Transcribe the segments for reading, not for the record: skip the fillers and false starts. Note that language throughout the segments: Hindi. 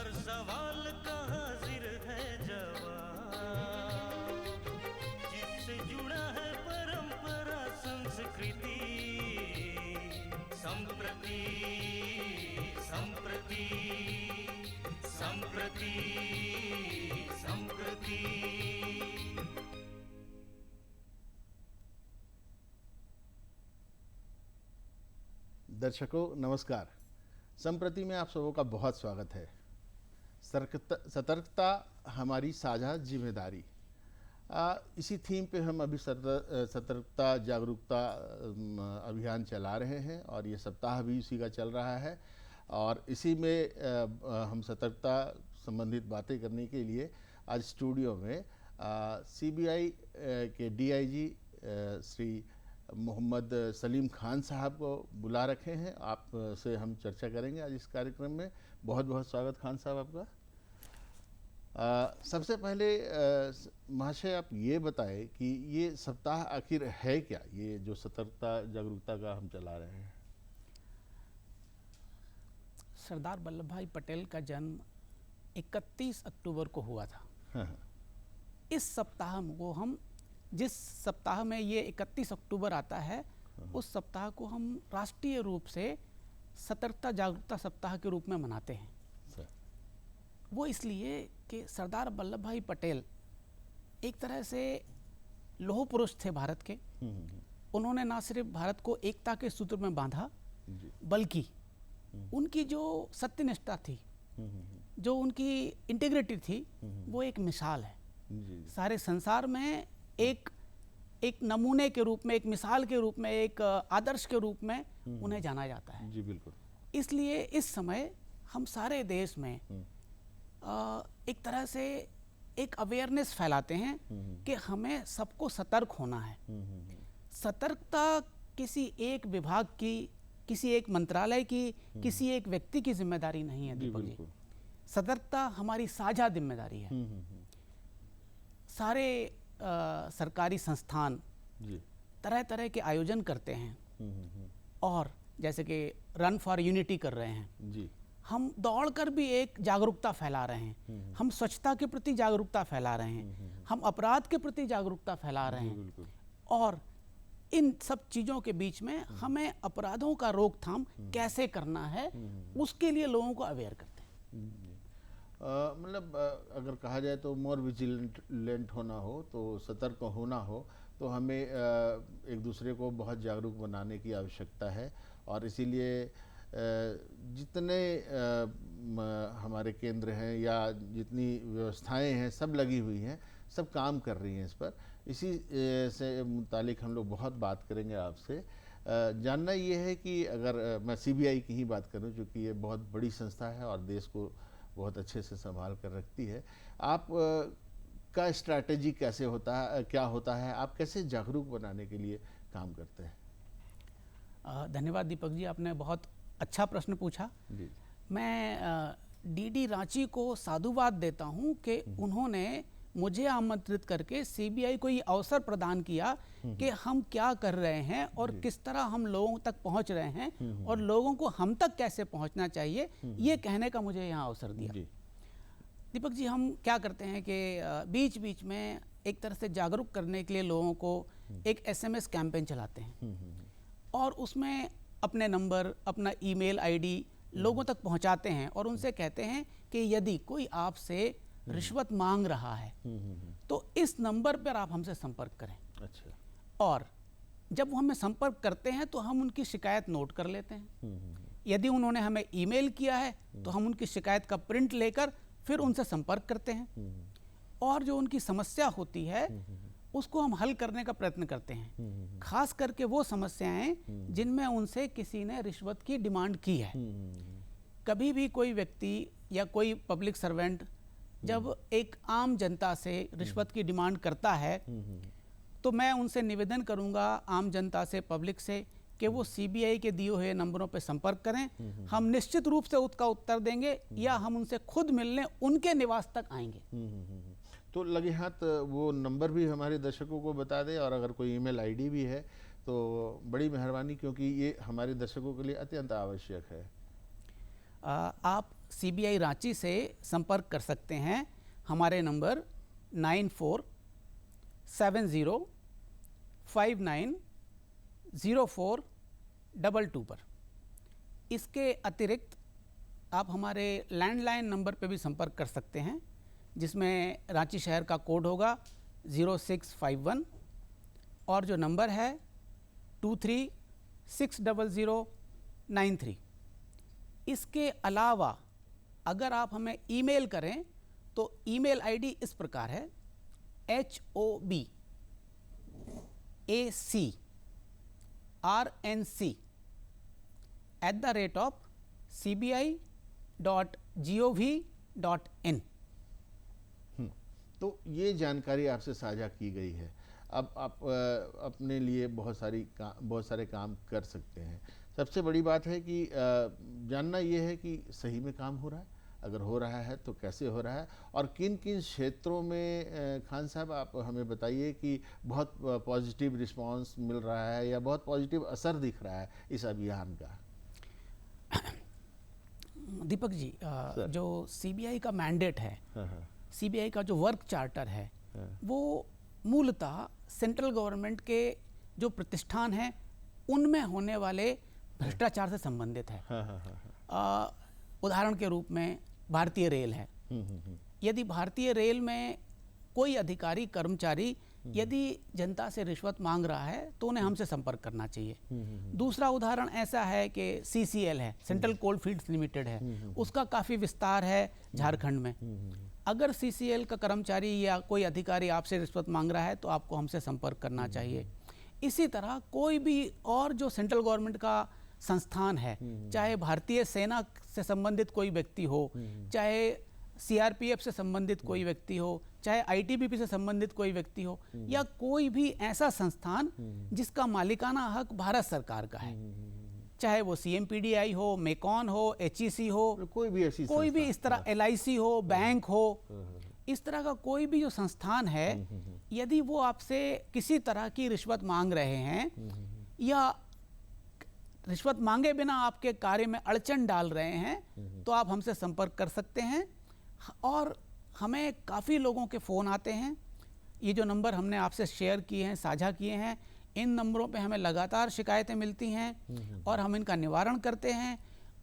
हर सवाल का हाजिर है जवाब, जिससे जुड़ा है परंपरा संस्कृति। संप्रति संप्रति संप्रति संप्रति। दर्शकों नमस्कार। संप्रति में आप सबों का बहुत स्वागत है। सतर्कता हमारी साझा जिम्मेदारी, इसी थीम पे हम अभी सतर्कता जागरूकता अभियान चला रहे हैं और ये सप्ताह भी इसी का चल रहा है। और इसी में हम सतर्कता संबंधित बातें करने के लिए आज स्टूडियो में सीबीआई के डीआईजी श्री मोहम्मद सलीम खान साहब को बुला रखे हैं। आप से हम चर्चा करेंगे आज इस कार्यक्रम में। बहुत बहुत स्वागत खान साहब आपका। सबसे पहले महाशय आप ये बताएं कि ये सप्ताह आखिर है क्या, ये जो सतर्कता जागरूकता का हम चला रहे हैं। सरदार वल्लभ भाई पटेल का जन्म 31 अक्टूबर को हुआ था। हाँ। इस सप्ताह को हम, जिस सप्ताह में ये 31 अक्टूबर आता है, उस सप्ताह को हम राष्ट्रीय रूप से सतर्कता जागरूकता सप्ताह के रूप में मनाते हैं। वो इसलिए कि सरदार वल्लभ भाई पटेल एक तरह से लौह पुरुष थे भारत के। उन्होंने ना सिर्फ भारत को एकता के सूत्र में बांधा, बल्कि उनकी जो सत्यनिष्ठा थी, जो उनकी इंटीग्रिटी थी, वो एक मिसाल है। सारे संसार में एक नमूने के रूप में, एक मिसाल के रूप में, एक आदर्श के रूप में उन्हें जाना जाता है। जी बिल्कुल। इसलिए इस समय हम सारे देश में एक तरह से एक अवेयरनेस फैलाते हैं कि हमें सबको सतर्क होना है। सतर्कता किसी एक विभाग की, किसी एक मंत्रालय की, किसी एक व्यक्ति की जिम्मेदारी नहीं है दीपक जी। सतर्कता हमारी साझा जिम्मेदारी है। सारे सरकारी संस्थान तरह तरह के आयोजन करते हैं और जैसे कि रन फॉर यूनिटी कर रहे हैं जी। हम दौड़कर भी एक जागरूकता फैला रहे हैं। हम स्वच्छता के प्रति जागरूकता फैला रहे हैं। हम अपराध के प्रति जागरूकता फैला रहे हैं। और इन सब चीज़ों के बीच में हमें अपराधों का रोकथाम कैसे करना है, उसके लिए लोगों को अवेयर करते हैं। मतलब अगर कहा जाए तो मोर विजिलेंट होना हो, तो सतर्क होना हो, तो हमें एक दूसरे को बहुत जागरूक बनाने की आवश्यकता है। और इसीलिए जितने हमारे केंद्र हैं या जितनी व्यवस्थाएं हैं, सब लगी हुई हैं, सब काम कर रही हैं इस पर। इसी से मुतालिक हम लोग बहुत बात करेंगे आपसे। जानना ये है कि अगर मैं सीबीआई की ही बात करूं, चूँकि ये बहुत बड़ी संस्था है और देश को बहुत अच्छे से संभाल कर रखती है, आप का स्ट्रैटेजी कैसे होता है, क्या होता है, आप कैसे जागरूक बनाने के लिए काम करते हैं? धन्यवाद दीपक जी, आपने बहुत अच्छा प्रश्न पूछा जी। मैं डीडी रांची को साधुवाद देता हूं कि उन्होंने मुझे आमंत्रित करके सीबीआई को ये अवसर प्रदान किया कि हम क्या कर रहे हैं और किस तरह हम लोगों तक पहुंच रहे हैं और लोगों को हम तक कैसे पहुंचना चाहिए, ये कहने का मुझे यहाँ अवसर दिया। दीपक जी, हम क्या करते हैं कि बीच बीच में एक तरह से जागरूक करने के लिए लोगों को एक SMS कैंपेन चलाते हैं और उसमें अपने नंबर, अपना ईमेल आईडी लोगों तक पहुंचाते हैं और उनसे कहते हैं कि यदि कोई आपसे रिश्वत मांग रहा है तो इस नंबर पर आप हमसे संपर्क करें। अच्छा। और जब वो हमें संपर्क करते हैं तो हम उनकी शिकायत नोट कर लेते हैं। यदि उन्होंने हमें ईमेल किया है तो हम उनकी शिकायत का प्रिंट लेकर फिर उनसे संपर्क करते हैं और जो उनकी समस्या होती है उसको हम हल करने का प्रयत्न करते हैं। खास करके वो समस्याएं जिनमें उनसे किसी ने रिश्वत की डिमांड की है। कभी भी कोई व्यक्ति या कोई पब्लिक सर्वेंट जब एक आम जनता से रिश्वत की डिमांड करता है तो मैं उनसे निवेदन करूंगा, आम जनता से, पब्लिक से, कि वो सीबीआई के दिए हुए नंबरों पर संपर्क करें। हम निश्चित रूप से उसका उत्तर देंगे या हम उनसे खुद मिलने उनके निवास तक आएंगे। तो लगे हाथ वो नंबर भी हमारे दर्शकों को बता दें, और अगर कोई ईमेल आईडी भी है तो बड़ी मेहरबानी, क्योंकि ये हमारे दर्शकों के लिए अत्यंत आवश्यक है। आप CBI रांची से संपर्क कर सकते हैं हमारे नंबर 9470590422 पर। इसके अतिरिक्त आप हमारे लैंडलाइन नंबर पे भी संपर्क कर सकते हैं, जिसमें रांची शहर का कोड होगा 0651 और जो नंबर है 23600993। इसके अलावा अगर आप हमें ईमेल करें तो ईमेल आईडी इस प्रकार है hobacrnc@cbi.gov.in। तो ये जानकारी आपसे साझा की गई है। अब आप अपने लिए बहुत सारे काम कर सकते हैं। सबसे बड़ी बात है कि जानना ये है कि सही में काम हो रहा है, अगर हो रहा है तो कैसे हो रहा है, और किन किन क्षेत्रों में खान साहब आप हमें बताइए कि बहुत पॉजिटिव रिस्पांस मिल रहा है या बहुत पॉजिटिव असर दिख रहा है इस अभियान का। दीपक जी, जो CBI का मैंडेट है, CBI का जो वर्क चार्टर है, वो मूलतः सेंट्रल गवर्नमेंट के जो प्रतिष्ठान हैं उनमें होने वाले भ्रष्टाचार से संबंधित है। उदाहरण के रूप में भारतीय रेल है। यदि भारतीय रेल में कोई अधिकारी कर्मचारी यदि जनता से रिश्वत मांग रहा है तो उन्हें हमसे संपर्क करना चाहिए। दूसरा उदाहरण ऐसा है कि CCL है, सेंट्रल कोल फील्ड्स लिमिटेड है, उसका काफ़ी विस्तार है झारखंड में। अगर CCL का कर्मचारी या कोई अधिकारी आपसे रिश्वत मांग रहा है तो आपको हमसे संपर्क करना चाहिए। इसी तरह कोई भी और जो सेंट्रल गवर्नमेंट का संस्थान है, चाहे भारतीय सेना से संबंधित कोई व्यक्ति हो, चाहे CRPF से संबंधित कोई व्यक्ति हो, चाहे ITBP से संबंधित कोई व्यक्ति हो, या कोई भी ऐसा संस्थान जिसका मालिकाना हक भारत सरकार का है, चाहे वो CMPDI हो, मेकॉन हो, HEC हो, कोई भी इस तरह LIC हो, बैंक हो, इस तरह का कोई भी जो संस्थान है, यदि वो आपसे किसी तरह की रिश्वत मांग रहे हैं या रिश्वत मांगे बिना आपके कार्य में अड़चन डाल रहे हैं, तो आप हमसे संपर्क कर सकते हैं। और हमें काफ़ी लोगों के फ़ोन आते हैं। ये जो नंबर हमने आपसे शेयर किए हैं, साझा किए हैं, इन नंबरों पे हमें लगातार शिकायतें मिलती हैं और हम इनका निवारण करते हैं।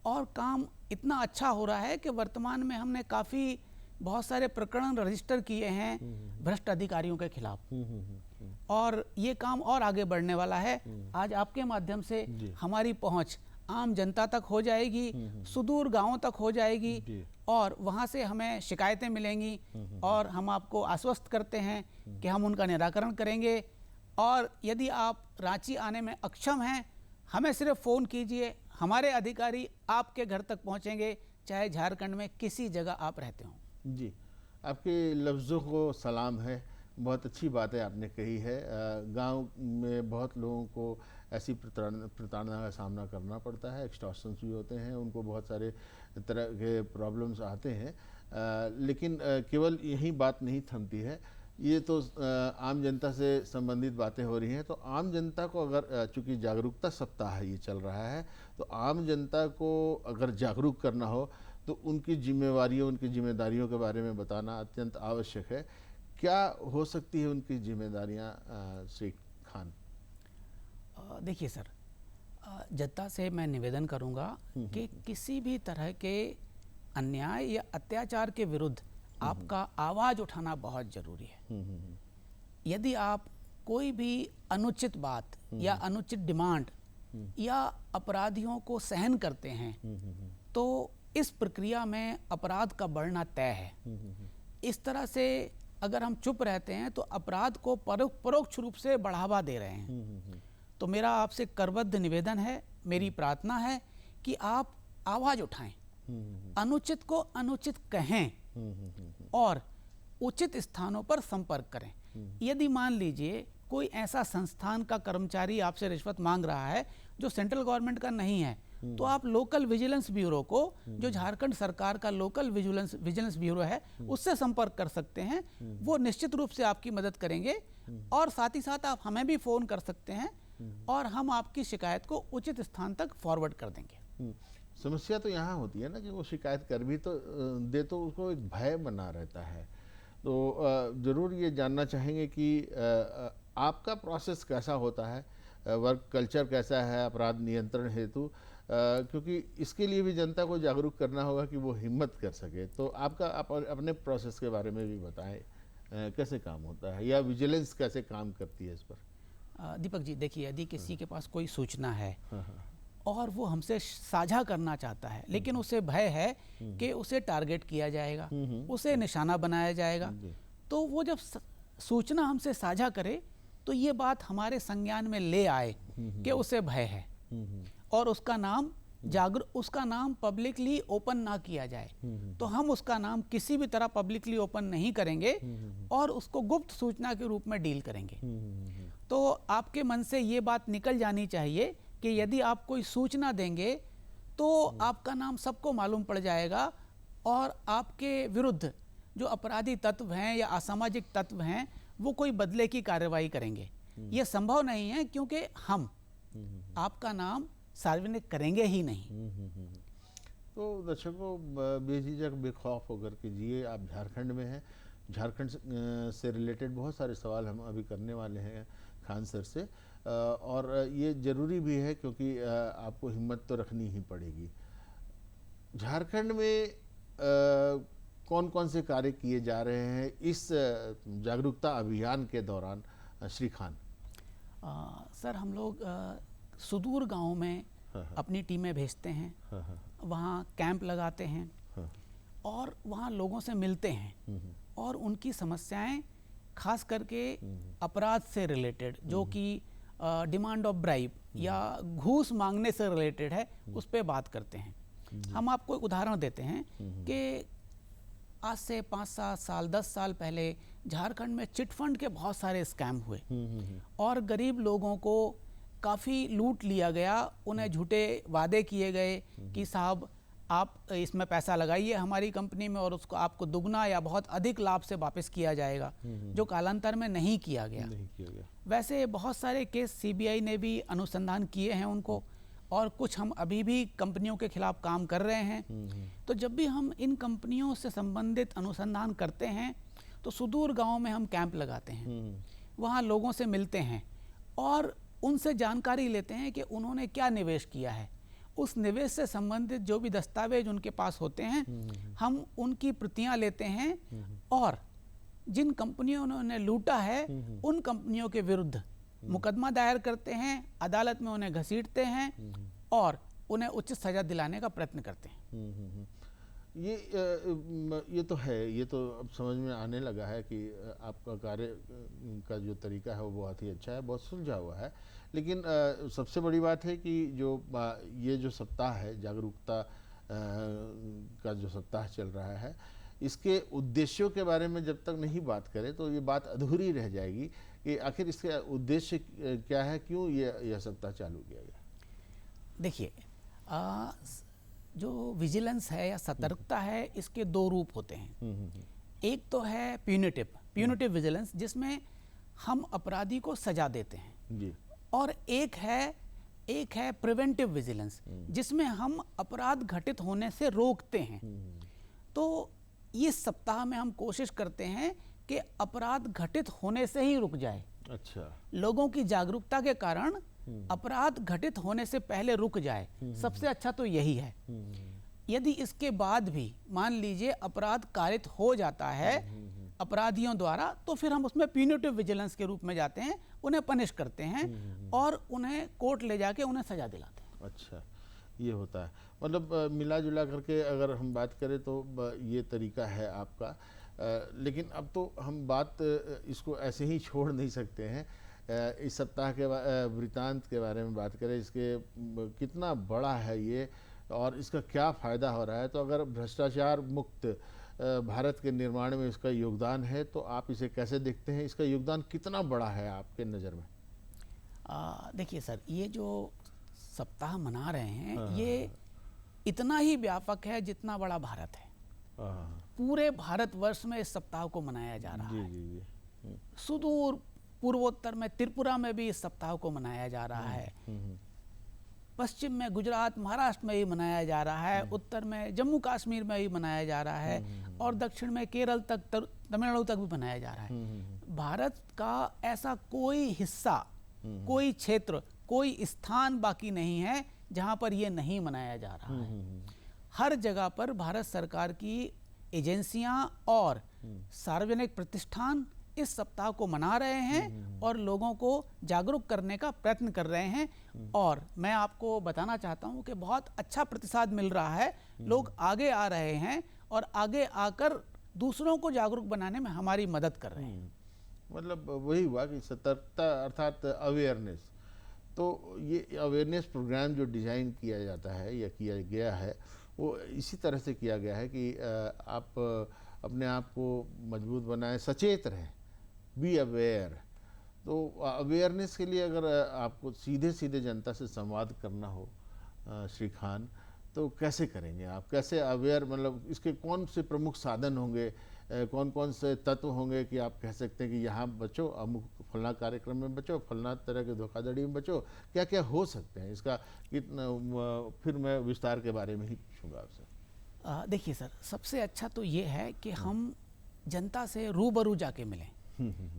और काम इतना अच्छा हो रहा है कि वर्तमान में हमने काफ़ी बहुत सारे प्रकरण रजिस्टर किए हैं भ्रष्ट अधिकारियों के खिलाफ, और ये काम और आगे बढ़ने वाला है। आज आपके माध्यम से हमारी पहुंच आम जनता तक हो जाएगी, सुदूर गांवों तक हो जाएगी, और वहां से हमें शिकायतें मिलेंगी और हम आपको आश्वस्त करते हैं कि हम उनका निराकरण करेंगे। और यदि आप रांची आने में अक्षम हैं, हमें सिर्फ फ़ोन कीजिए, हमारे अधिकारी आपके घर तक पहुंचेंगे, चाहे झारखंड में किसी जगह आप रहते हों। जी, आपके लफ्ज़ों को सलाम है। बहुत अच्छी बातें आपने कही है। गांव में बहुत लोगों को ऐसी प्रताड़ना का सामना करना पड़ता है, एक्सटॉर्शंस भी होते हैं, उनको बहुत सारे तरह के प्रॉब्लम्स आते हैं, लेकिन केवल यही बात नहीं थमती है। ये तो आम जनता से संबंधित बातें हो रही हैं, तो आम जनता को अगर, चूँकि जागरूकता सप्ताह ये चल रहा है, तो आम जनता को अगर जागरूक करना हो तो उनकी जिम्मेवारियों, उनकी जिम्मेदारियों के बारे में बताना अत्यंत आवश्यक है। क्या हो सकती है उनकी जिम्मेदारियां श्री खान? देखिए सर, जनता से मैं निवेदन करूंगा कि किसी भी तरह के अन्याय या अत्याचार के विरुद्ध आपका आवाज़ उठाना बहुत ज़रूरी है। यदि आप कोई भी अनुचित बात या अनुचित डिमांड या अपराधियों को सहन करते हैं, तो इस प्रक्रिया में अपराध का बढ़ना तय है। इस तरह से अगर हम चुप रहते हैं तो अपराध को परोक्ष रूप से बढ़ावा दे रहे हैं। तो मेरा आपसे करबद्ध निवेदन है, मेरी प्रार्थना है कि आप आवाज़ उठाएं, अनुचित को अनुचित कहें और उचित स्थानों पर संपर्क करें। यदि मान लीजिए कोई ऐसा संस्थान का कर्मचारी आपसे रिश्वत मांग रहा है जो सेंट्रल गवर्नमेंट का नहीं है, तो आप लोकल विजिलेंस ब्यूरो को, जो झारखंड सरकार का लोकल विजिलेंस ब्यूरो है, उससे संपर्क कर सकते हैं। वो निश्चित रूप से आपकी मदद करेंगे, और साथ ही साथ आप हमें भी फ़ोन कर सकते हैं और हम आपकी शिकायत को उचित स्थान तक फॉरवर्ड कर देंगे। समस्या तो यहाँ होती है ना कि वो शिकायत कर भी तो दे तो उसको एक भय बना रहता है। तो ज़रूर ये जानना चाहेंगे कि आपका प्रोसेस कैसा होता है, वर्क कल्चर कैसा है अपराध नियंत्रण हेतु, क्योंकि इसके लिए भी जनता को जागरूक करना होगा कि वो हिम्मत कर सके। तो आपका अपने प्रोसेस के बारे में भी बताएं, कैसे काम होता है या विजिलेंस कैसे काम करती है इस पर। दीपक जी देखिए, यदि किसी के पास कोई सूचना है और वो हमसे साझा करना चाहता है, लेकिन उसे भय है कि उसे टारगेट किया जाएगा, उसे निशाना बनाया जाएगा, तो वो जब सूचना हमसे साझा करे तो ये बात हमारे संज्ञान में ले आए कि उसे भय है और उसका नाम पब्लिकली ओपन ना किया जाए, तो हम उसका नाम किसी भी तरह पब्लिकली ओपन नहीं करेंगे और उसको गुप्त सूचना के रूप में डील करेंगे। तो आपके मन से ये बात निकल जानी चाहिए कि यदि आप कोई सूचना देंगे तो आपका नाम सबको मालूम पड़ जाएगा और आपके विरुद्ध जो अपराधी तत्व हैं या असामाजिक तत्व हैं वो कोई बदले की कार्रवाई करेंगे। ये संभव नहीं है क्योंकि हम आपका नाम सार्वजनिक करेंगे ही नहीं। तो दर्शकों, बेझिझक बेखौफ होकर के जिए। आप झारखंड में हैं, झारखंड से रिलेटेड बहुत सारे सवाल हम अभी करने वाले हैं खान सर से, और ये ज़रूरी भी है क्योंकि आपको हिम्मत तो रखनी ही पड़ेगी। झारखंड में कौन कौन से कार्य किए जा रहे हैं इस जागरूकता अभियान के दौरान, श्री खान? सर, हम लोग सुदूर गांव में अपनी टीमें भेजते हैं, वहाँ कैंप लगाते हैं और वहाँ लोगों से मिलते हैं और उनकी समस्याएं खास करके अपराध से रिलेटेड, जो कि डिमांड ऑफ ब्राइब या घूस मांगने से रिलेटेड है, उस पर बात करते हैं। हम आपको एक उदाहरण देते हैं कि आज से 5-7 साल 10 साल पहले झारखंड में चिट फंड के बहुत सारे स्कैम हुए और गरीब लोगों को काफ़ी लूट लिया गया। उन्हें झूठे वादे किए गए कि साहब आप इसमें पैसा लगाइए हमारी कंपनी में और उसको आपको दुगना या बहुत अधिक लाभ से वापस किया जाएगा, जो कालांतर में नहीं किया गया। वैसे बहुत सारे केस सीबीआई ने भी अनुसंधान किए हैं उनको, और कुछ हम अभी भी कंपनियों के खिलाफ काम कर रहे हैं। तो जब भी हम इन कंपनियों से संबंधित अनुसंधान करते हैं तो सुदूर गांव में हम कैंप लगाते हैं, वहाँ लोगों से मिलते हैं और उनसे जानकारी लेते हैं कि उन्होंने क्या निवेश किया है। उस निवेश से संबंधित जो भी दस्तावेज उनके पास होते हैं हम उनकी प्रतियां लेते हैं और जिन कंपनियों ने उन्हें लूटा है उन कंपनियों के विरुद्ध मुकदमा दायर करते हैं, अदालत में उन्हें घसीटते हैं और उन्हें उचित सजा दिलाने का प्रयत्न करते हैं। ये तो है, ये तो अब समझ में आने लगा है कि आपका कार्य का जो तरीका है वो बहुत ही अच्छा है, बहुत सुलझा हुआ है। लेकिन सबसे बड़ी बात है कि ये जो सप्ताह है, जागरूकता का जो सप्ताह चल रहा है, इसके उद्देश्यों के बारे में जब तक नहीं बात करें तो ये बात अधूरी रह जाएगी कि आखिर इसका उद्देश्य क्या है, क्यों यह सप्ताह चालू किया गया। देखिए, जो विजिलेंस है या सतर्कता है, इसके दो रूप होते हैं। एक तो है प्यूनिटिव विजिलेंस, जिसमें हम अपराधी को सजा देते हैं जी। और एक है प्रिवेंटिव विजिलेंस, जिसमें हम अपराध घटित होने से रोकते हैं। तो इस सप्ताह में हम कोशिश करते हैं कि अपराध घटित होने से ही रुक जाए। अच्छा, लोगों की जागरूकता के कारण अपराध घटित होने से पहले रुक जाए, सबसे अच्छा तो यही है। यदि इसके बाद भी मान लीजिए अपराध कारित हो जाता है अपराधियों द्वारा, तो फिर हम उसमें प्यूनिटिव विजिलेंस के रूप में जाते हैं, उन्हें पनिश करते हैं और उन्हें कोर्ट ले जाके उन्हें सजा दिलाते हैं। अच्छा, ये होता है। मतलब मिला जुला करके अगर हम बात करें तो ये तरीका है आपका। लेकिन अब तो हम बात इसको ऐसे ही छोड़ नहीं सकते हैं। इस सप्ताह के वृतांत के बारे में बात करें, इसके कितना बड़ा है ये और इसका क्या फ़ायदा हो रहा है। तो अगर भ्रष्टाचार मुक्त भारत के निर्माण में इसका योगदान है तो आप इसे कैसे देखते हैं, इसका योगदान कितना बड़ा है आपके नज़र में? देखिए सर, ये जो सप्ताह मना रहे हैं ये इतना ही व्यापक है जितना बड़ा भारत है। पूरे भारतवर्ष में इस सप्ताह को मनाया जा रहा है। सुदूर पूर्वोत्तर में त्रिपुरा में भी इस सप्ताह को मनाया जा रहा है। पश्चिम में गुजरात महाराष्ट्र में भी मनाया जा रहा है, उत्तर में जम्मू कश्मीर में भी मनाया जा रहा है, और दक्षिण में केरल तक तमिलनाडु तक भी मनाया जा रहा है। भारत का ऐसा कोई हिस्सा, कोई क्षेत्र, कोई स्थान बाकी नहीं है जहां पर ये नहीं मनाया जा रहा है। हर जगह पर भारत सरकार की एजेंसियां और सार्वजनिक प्रतिष्ठान इस सप्ताह को मना रहे हैं और लोगों को जागरूक करने का प्रयत्न कर रहे हैं। और मैं आपको बताना चाहता हूं कि बहुत अच्छा प्रतिसाद मिल रहा है, लोग आगे आ रहे हैं और आगे आकर दूसरों को जागरूक बनाने में हमारी मदद कर रहे हैं। मतलब वही हुआ कि सतर्कता अर्थात अवेयरनेस। तो ये अवेयरनेस प्रोग्राम जो डिज़ाइन किया जाता है या किया गया है वो इसी तरह से किया गया है कि आप अपने आप को मजबूत बनाएं, सचेत रहें, बी अवेयर। तो अवेयरनेस के लिए अगर आपको सीधे सीधे जनता से संवाद करना हो श्री खान, तो कैसे करेंगे आप? कैसे अवेयर, मतलब इसके कौन से प्रमुख साधन होंगे, कौन कौन से तत्व होंगे कि आप कह सकते हैं कि यहाँ बचो, अमुक फलना कार्यक्रम में बचो, फलना तरह के धोखाधड़ी में बचो, क्या क्या हो सकते हैं? इसका कितना, फिर मैं विस्तार के बारे में ही पूछूंगा आपसे। देखिए सर, सबसे अच्छा तो ये है कि हम जनता से रूबरू जाके मिलें।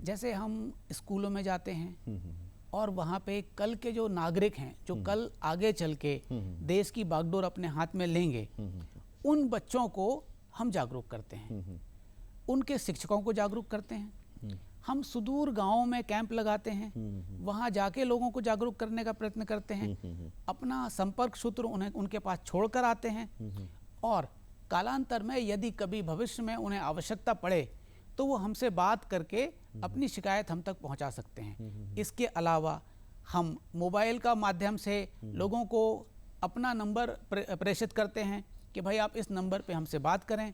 जैसे हम स्कूलों में जाते हैं और वहाँ पे कल के जो नागरिक हैं, जो कल आगे चल के देश की बागडोर अपने हाथ में लेंगे, उन बच्चों को हम जागरूक करते हैं, उनके शिक्षकों को जागरूक करते हैं। हम सुदूर गांवों में कैंप लगाते हैं, वहाँ जाके लोगों को जागरूक करने का प्रयत्न करते हैं, अपना संपर्क सूत्र उन्हें उनके पास छोड़ कर आते हैं, और कालांतर में यदि कभी भविष्य में उन्हें आवश्यकता पड़े तो वो हमसे बात करके अपनी शिकायत हम तक पहुंचा सकते हैं। इसके अलावा हम मोबाइल का माध्यम से लोगों को अपना नंबर प्रेषित करते हैं कि भाई आप इस नंबर पे हमसे बात करें,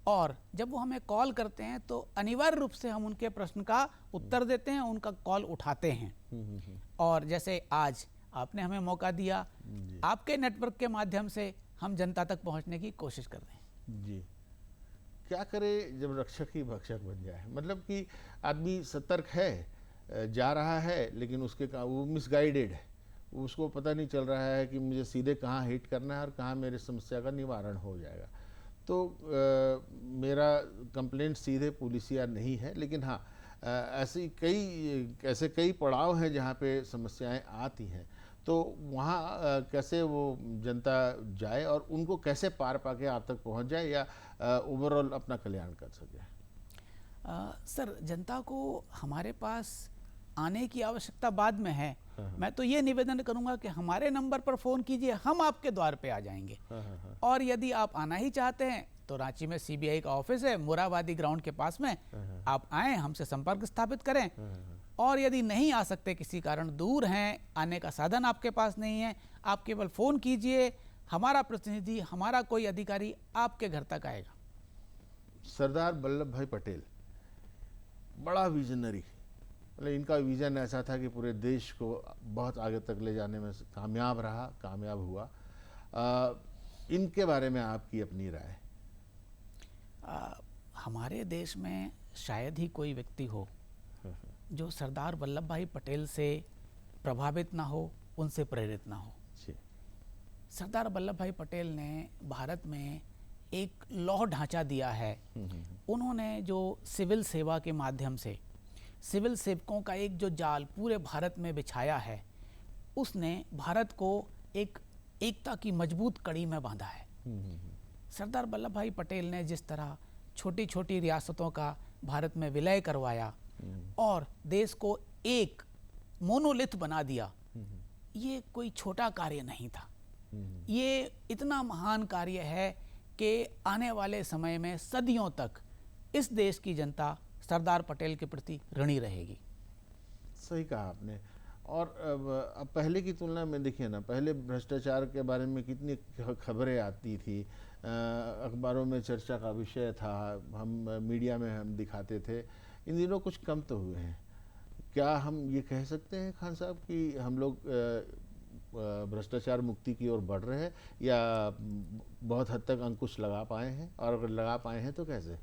और जब वो हमें कॉल करते हैं तो अनिवार्य रूप से हम उनके प्रश्न का उत्तर देते हैं, उनका कॉल उठाते हैं। और जैसे आज आपने हमें मौका दिया, आपके नेटवर्क के माध्यम से हम जनता तक पहुंचने की कोशिश कर रहे हैं। जी, क्या करे जब रक्षक ही भक्षक बन जाए? मतलब कि आदमी सतर्क है, जा रहा है, लेकिन उसके वो मिसगाइडेड है, उसको पता नहीं चल रहा है कि मुझे सीधे कहाँ हिट करना है और कहाँ मेरे समस्या का निवारण हो जाएगा। तो मेरा कंप्लेंट सीधे पुलिसिया नहीं है, लेकिन हाँ ऐसे कई पड़ाव हैं जहाँ पे समस्याएं आती हैं। तो वहाँ कैसे वो जनता जाए और उनको कैसे पार पाके आप तक पहुँच जाए या ओवरऑल अपना कल्याण कर सके? सर, जनता को हमारे पास आने की आवश्यकता बाद में है। मैं तो ये निवेदन करूंगा कि हमारे नंबर पर फ़ोन कीजिए, हम आपके द्वार पे आ जाएंगे। और यदि आप आना ही चाहते हैं तो रांची में सीबीआई का ऑफिस है, मोराबादी ग्राउंड के पास में, आप आएँ, हमसे संपर्क स्थापित करें। और यदि नहीं आ सकते, किसी कारण दूर हैं, आने का साधन आपके पास नहीं है, आप केवल फ़ोन कीजिए, हमारा प्रतिनिधि, हमारा कोई अधिकारी आपके घर तक आएगा। सरदार वल्लभ भाई पटेल बड़ा विजनरी, मतलब इनका विजन ऐसा था कि पूरे देश को बहुत आगे तक ले जाने में कामयाब रहा, कामयाब हुआ। इनके बारे में आपकी अपनी राय? हमारे देश में शायद ही कोई व्यक्ति हो जो सरदार वल्लभ भाई पटेल से प्रभावित ना हो, उनसे प्रेरित ना हो। सरदार वल्लभ भाई पटेल ने भारत में एक लौह ढांचा दिया है। उन्होंने जो सिविल सेवा के माध्यम से सिविल सेवकों का एक जो जाल पूरे भारत में बिछाया है, उसने भारत को एक एकता की मजबूत कड़ी में बांधा है। सरदार वल्लभ भाई पटेल ने जिस तरह छोटी छोटी रियासतों का भारत में विलय करवाया और देश को एक मोनोलिथ बना दिया, ये कोई छोटा कार्य नहीं था। ये इतना महान कार्य है कि आने वाले समय में सदियों तक इस देश की जनता सरदार पटेल के प्रति ऋणी रहेगी। सही कहा आपने। और अब पहले की तुलना में देखिए ना, पहले भ्रष्टाचार के बारे में कितनी खबरें आती थी, अखबारों में चर्चा का विषय था, हम मीडिया में हम दिखाते थे। इन दिनों कुछ कम तो हुए हैं। क्या हम ये कह सकते हैं खान साहब कि हम लोग भ्रष्टाचार मुक्ति की ओर बढ़ रहे हैं, या बहुत हद तक अंकुश लगा पाए हैं? और अगर लगा पाए हैं तो कैसे?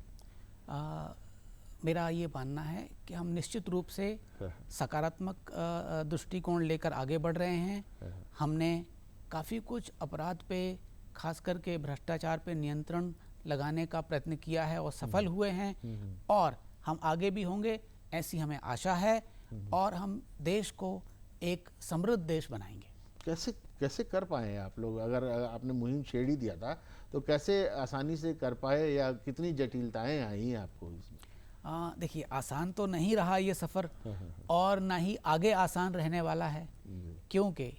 मेरा ये मानना है कि हम निश्चित रूप से सकारात्मक दृष्टिकोण लेकर आगे बढ़ रहे हैं। हमने काफ़ी कुछ अपराध पे, खास करके भ्रष्टाचार पे नियंत्रण लगाने का प्रयत्न किया है और सफल हुए हैं, और हम आगे भी होंगे, ऐसी हमें आशा है, और हम देश को एक समृद्ध देश बनाएंगे। कैसे कैसे कर पाए आप लोग? अगर आपने मुहिम छेड़ ही दिया था तो कैसे आसानी से कर पाए, या कितनी जटिलताएं आई हैं आपको इसमें? देखिए, आसान तो नहीं रहा ये सफ़र, और ना ही आगे आसान रहने वाला है, क्योंकि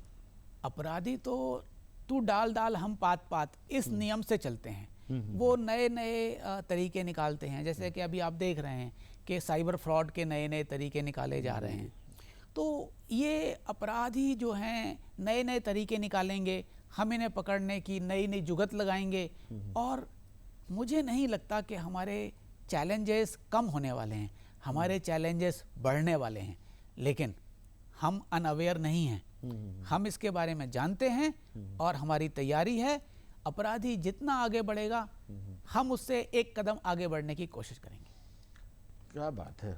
अपराधी तो तू डाल डाल हम पात पात इस नियम से चलते हैं। वो नए नए तरीके निकालते हैं, जैसे कि अभी आप देख रहे हैं कि साइबर फ्रॉड के नए नए तरीके निकाले जा रहे हैं। तो ये अपराधी जो हैं नए नए तरीके निकालेंगे, हम इन्हें पकड़ने की नई नई जुगत लगाएंगे, और मुझे नहीं लगता कि हमारे चैलेंजेस कम होने वाले हैं, हमारे चैलेंजेस बढ़ने वाले हैं। लेकिन हम अनअवेयर नहीं हैं, हम इसके बारे में जानते हैं, और हमारी तैयारी है। अपराधी जितना आगे बढ़ेगा, हम उससे एक कदम आगे बढ़ने की कोशिश करेंगे। क्या बात है,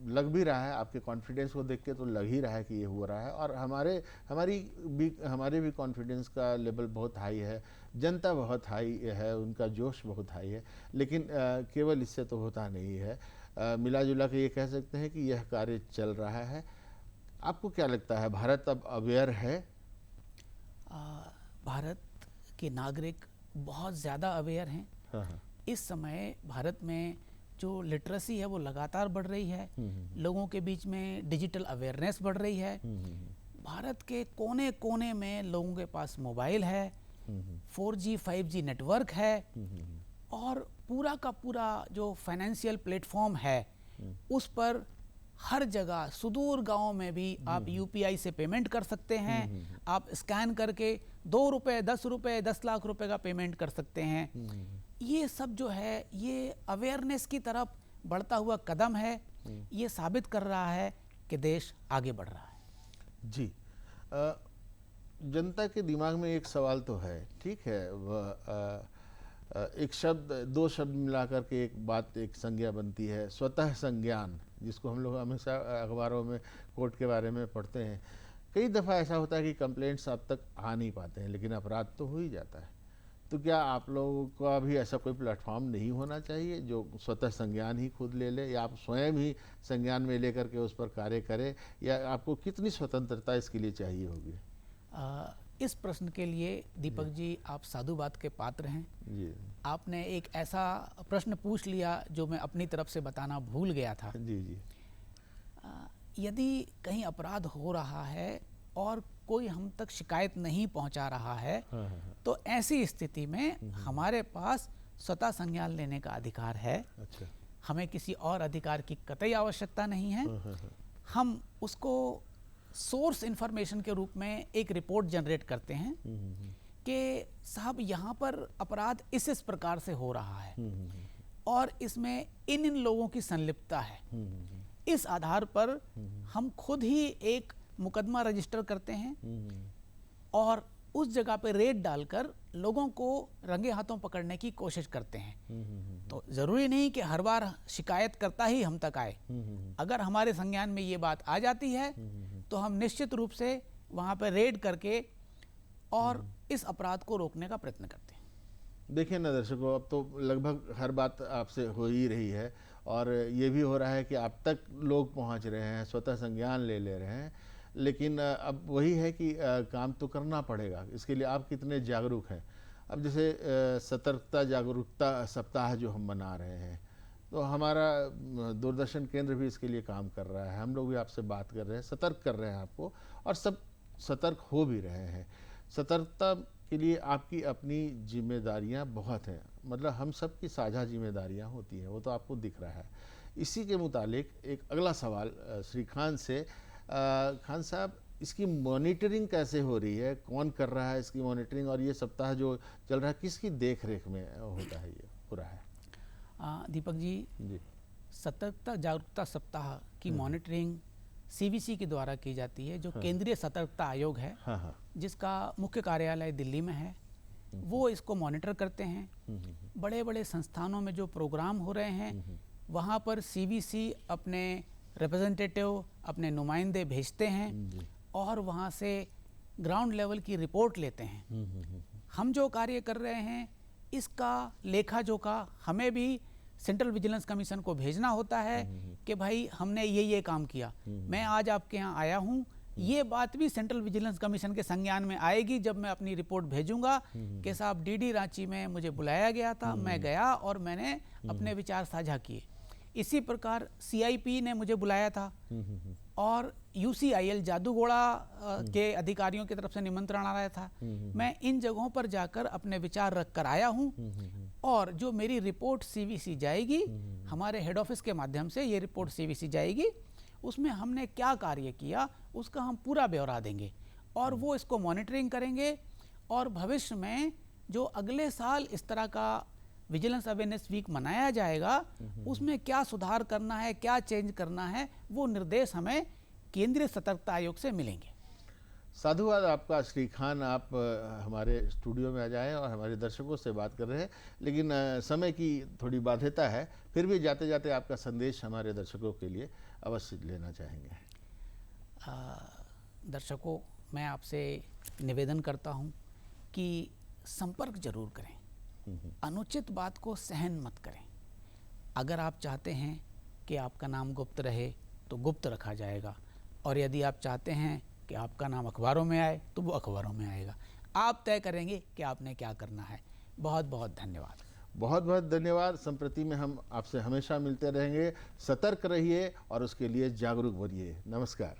लग भी रहा है, आपके कॉन्फिडेंस को देख के तो लग ही रहा है कि ये हो रहा है, और हमारे भी कॉन्फिडेंस का लेवल बहुत हाई है, जनता बहुत हाई है, उनका जोश बहुत हाई है। लेकिन केवल इससे तो होता नहीं है, मिला जुला के ये कह सकते हैं कि यह कार्य चल रहा है। आपको क्या लगता है, भारत अब अवेयर है? भारत के नागरिक बहुत ज़्यादा अवेयर हैं। हाँ। इस समय भारत में जो लिटरेसी है वो लगातार बढ़ रही है, लोगों के बीच में डिजिटल अवेयरनेस बढ़ रही है। भारत के कोने कोने में लोगों के पास मोबाइल है, 4G 5G नेटवर्क है, और पूरा का पूरा जो फाइनेंशियल प्लेटफॉर्म है उस पर हर जगह, सुदूर गांव में भी आप UPI से पेमेंट कर सकते हैं। आप स्कैन करके 2 रुपये, 10 रुपये, 10 लाख रुपए का पेमेंट कर सकते हैं। ये सब जो है, ये अवेयरनेस की तरफ बढ़ता हुआ कदम है। ये साबित कर रहा है कि देश आगे बढ़ रहा है। जी, जनता के दिमाग में एक सवाल तो है, ठीक है, एक शब्द, 2 शब्द मिलाकर के एक बात, एक संज्ञा बनती है, स्वतः संज्ञान, जिसको हम लोग हमेशा अखबारों में कोर्ट के बारे में पढ़ते हैं। कई दफ़ा ऐसा होता है कि कंप्लेंट्स अब तक आ नहीं पाते हैं, लेकिन अपराध तो हो ही जाता है। तो क्या आप लोगों का भी ऐसा कोई प्लेटफॉर्म नहीं होना चाहिए जो स्वतः संज्ञान ही खुद ले ले, या आप स्वयं ही संज्ञान में लेकर के उस पर कार्य करें, या आपको कितनी स्वतंत्रता इसके लिए चाहिए होगी? इस प्रश्न के लिए दीपक जी, आप साधुवाद के पात्र हैं। जी आपने एक ऐसा प्रश्न पूछ लिया जो मैं अपनी तरफ से बताना भूल गया था। जी जी। यदि कहीं अपराध हो रहा है और कोई हम तक शिकायत नहीं पहुंचा रहा है, तो ऐसी स्थिति में हमारे पास स्वतः संज्ञान लेने का अधिकार है। अच्छा। हमें किसी और अधिकार की कतई आवश्यकता नहीं है। हम उसको सोर्स इंफॉर्मेशन के रूप में एक रिपोर्ट जनरेट करते हैं कि साहब यहाँ पर अपराध इस प्रकार से हो रहा है, और इसमें इन लोगों की संलिप्तता है। इस आधार पर हम खुद ही एक मुकदमा रजिस्टर करते हैं, और उस जगह पे रेड डालकर लोगों को रंगे हाथों पकड़ने की कोशिश करते हैं। तो जरूरी नहीं कि हर बार शिकायत करता ही हम तक आए। अगर हमारे संज्ञान में ये बात आ जाती है तो हम निश्चित रूप से वहाँ पे रेड करके और इस अपराध को रोकने का प्रयत्न करते हैं। देखिए ना दर्शकों, अब तो लगभग हर बात आपसे हो ही रही है, और ये भी हो रहा है कि आप तक लोग पहुंच रहे हैं, स्वतः संज्ञान ले रहे हैं। लेकिन अब वही है कि काम तो करना पड़ेगा। इसके लिए आप कितने जागरूक हैं? अब जैसे सतर्कता जागरूकता सप्ताह जो हम मना रहे हैं, तो हमारा दूरदर्शन केंद्र भी इसके लिए काम कर रहा है। हम लोग भी आपसे बात कर रहे हैं, सतर्क कर रहे हैं आपको, और सब सतर्क हो भी रहे हैं। सतर्कता के लिए आपकी अपनी जिम्मेदारियां बहुत हैं, मतलब हम सब की साझा जिम्मेदारियां होती हैं, वो तो आपको दिख रहा है। इसी के मुतालिक एक अगला सवाल श्री खान से। खान साहब, इसकी मॉनिटरिंग कैसे हो रही है? कौन कर रहा है इसकी मॉनिटरिंग? और ये सप्ताह जो चल रहा है, किसकी देख रेख में होता है, ये हो रहा है? दीपक जी, सतर्कता जागरूकता सप्ताह की मॉनिटरिंग CVC के द्वारा की जाती है, जो केंद्रीय सतर्कता आयोग है, जिसका मुख्य कार्यालय दिल्ली में है। वो इसको मॉनिटर करते हैं। बड़े बड़े संस्थानों में जो प्रोग्राम हो रहे हैं, वहाँ पर CVC अपने रिप्रेजेंटेटिव, अपने नुमाइंदे भेजते हैं, और वहाँ से ग्राउंड लेवल की रिपोर्ट लेते हैं। हम जो कार्य कर रहे हैं इसका लेखा जोखा हमें भी सेंट्रल विजिलेंस कमीशन को भेजना होता है कि भाई हमने ये काम किया। मैं आज आपके यहाँ आया हूँ, ये बात भी सेंट्रल विजिलेंस कमीशन के संज्ञान में आएगी जब मैं अपनी रिपोर्ट भेजूंगा कि साहब डीडी रांची में मुझे बुलाया गया था, मैं गया और मैंने अपने विचार साझा किए। इसी प्रकार सीआईपी ने मुझे बुलाया था और यूसीआईएल जादूगोड़ा के अधिकारियों की तरफ से निमंत्रण आ रहा था। मैं इन जगहों पर जाकर अपने विचार रख कर आया हूँ और जो मेरी रिपोर्ट सीवीसी जाएगी, हमारे हेड ऑफिस के माध्यम से ये रिपोर्ट सीवीसी जाएगी, उसमें हमने क्या कार्य किया उसका हम पूरा ब्यौरा देंगे और वो इसको मॉनिटरिंग करेंगे। और भविष्य में जो अगले साल इस तरह का विजिलेंस अवेयरनेस वीक मनाया जाएगा, उसमें क्या सुधार करना है, क्या चेंज करना है, वो निर्देश हमें केंद्रीय सतर्कता आयोग से मिलेंगे। साधुवाद आपका श्री खान। आप हमारे स्टूडियो में आ जाएं और हमारे दर्शकों से बात कर रहे हैं, लेकिन समय की थोड़ी बाध्यता है, फिर भी जाते जाते आपका संदेश हमारे दर्शकों के लिए अवश्य लेना चाहेंगे। दर्शकों, मैं आपसे निवेदन करता हूं कि संपर्क जरूर करें, अनुचित बात को सहन मत करें। अगर आप चाहते हैं कि आपका नाम गुप्त रहे तो गुप्त रखा जाएगा, और यदि आप चाहते हैं कि आपका नाम अखबारों में आए तो वो अखबारों में आएगा। आप तय करेंगे कि आपने क्या करना है। बहुत बहुत धन्यवाद। बहुत बहुत धन्यवाद। संप्रति में हम आपसे हमेशा मिलते रहेंगे। सतर्क रहिए और उसके लिए जागरूक बनिए। नमस्कार।